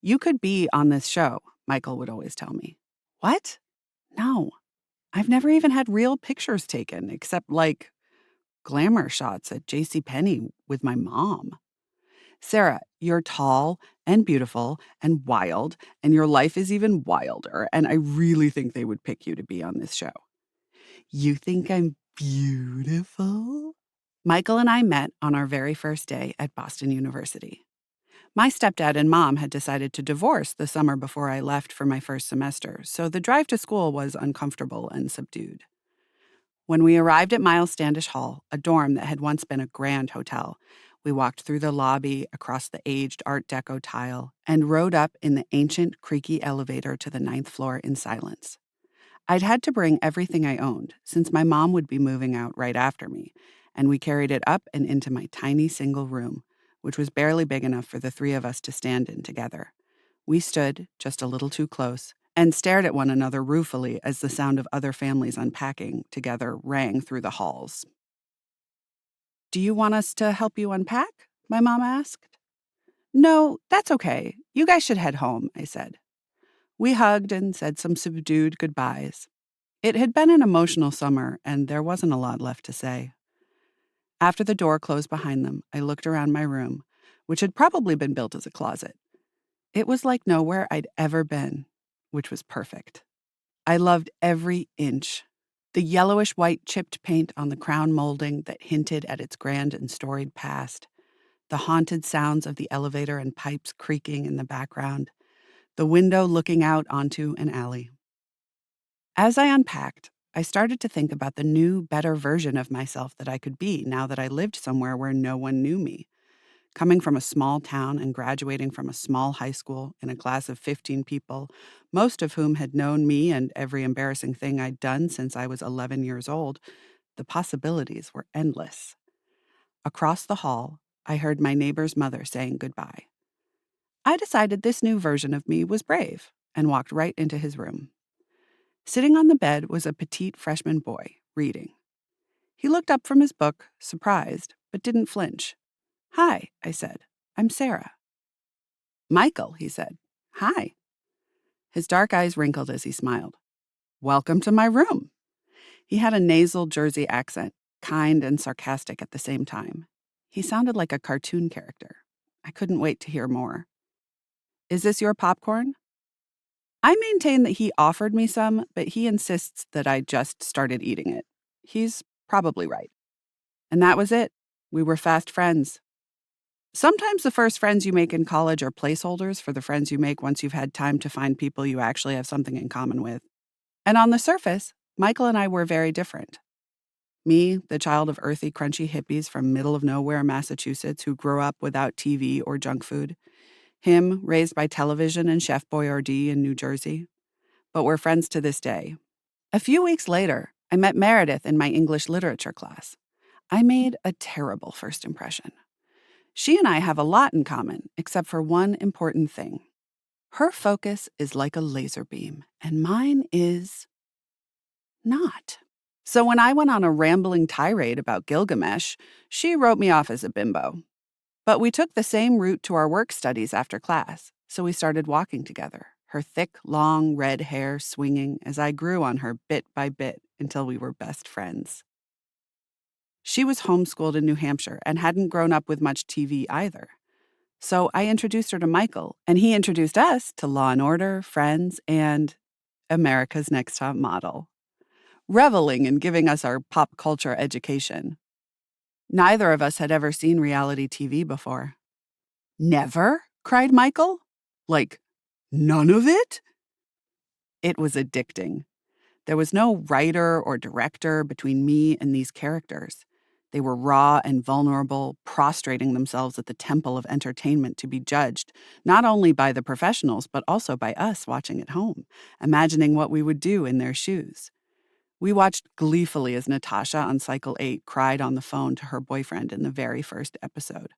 You could be on this show, Michael would always tell me. What? No, I've never even had real pictures taken except like glamour shots at JCPenney with my mom. Sarah, you're tall and beautiful and wild, and your life is even wilder, and I really think they would pick you to be on this show. You think I'm beautiful? Michael and I met on our very first day at Boston University. My stepdad and mom had decided to divorce the summer before I left for my first semester, so the drive to school was uncomfortable and subdued. When we arrived at Miles Standish Hall, a dorm that had once been a grand hotel, we walked through the lobby, across the aged Art Deco tile, and rode up in the ancient, creaky elevator to the 9th floor in silence. I'd had to bring everything I owned, since my mom would be moving out right after me, and we carried it up and into my tiny single room, which was barely big enough for the three of us to stand in together. We stood, just a little too close, and stared at one another ruefully as the sound of other families unpacking together rang through the halls. "Do you want us to help you unpack?" my mom asked. "No, that's okay. You guys should head home," I said. We hugged and said some subdued goodbyes. It had been an emotional summer, and there wasn't a lot left to say. After the door closed behind them, I looked around my room, which had probably been built as a closet. It was like nowhere I'd ever been, which was perfect. I loved every inch. The yellowish-white chipped paint on the crown molding that hinted at its grand and storied past, the haunted sounds of the elevator and pipes creaking in the background, the window looking out onto an alley. As I unpacked, I started to think about the new, better version of myself that I could be now that I lived somewhere where no one knew me. Coming from a small town and graduating from a small high school in a class of 15 people, most of whom had known me and every embarrassing thing I'd done since I was 11 years old, the possibilities were endless. Across the hall, I heard my neighbor's mother saying goodbye. I decided this new version of me was brave and walked right into his room. Sitting on the bed was a petite freshman boy, reading. He looked up from his book, surprised, but didn't flinch. "Hi," I said. "I'm Sarah." "Michael," he said. "Hi." His dark eyes wrinkled as he smiled. "Welcome to my room." He had a nasal Jersey accent, kind and sarcastic at the same time. He sounded like a cartoon character. I couldn't wait to hear more. "Is this your popcorn?" I maintain that he offered me some, but he insists that I just started eating it. He's probably right. And that was it. We were fast friends. Sometimes the first friends you make in college are placeholders for the friends you make once you've had time to find people you actually have something in common with. And on the surface, Michael and I were very different. Me, the child of earthy, crunchy hippies from middle of nowhere Massachusetts who grew up without TV or junk food. Him, raised by television and Chef Boyardee in New Jersey. But we're friends to this day. A few weeks later, I met Meredith in my English literature class. I made a terrible first impression. She and I have a lot in common, except for one important thing. Her focus is like a laser beam, and mine is not. So when I went on a rambling tirade about Gilgamesh, she wrote me off as a bimbo. But we took the same route to our work studies after class, so we started walking together, her thick, long, red hair swinging as I grew on her bit by bit until we were best friends. She was homeschooled in New Hampshire and hadn't grown up with much TV either. So I introduced her to Michael, and he introduced us to Law and Order, Friends, and America's Next Top Model, reveling in giving us our pop culture education. Neither of us had ever seen reality TV before. "Never?" cried Michael. "Like, none of it?" It was addicting. There was no writer or director between me and these characters. They were raw and vulnerable, prostrating themselves at the temple of entertainment to be judged, not only by the professionals, but also by us watching at home, imagining what we would do in their shoes. We watched gleefully as Natasha on Cycle 8 cried on the phone to her boyfriend in the very first episode.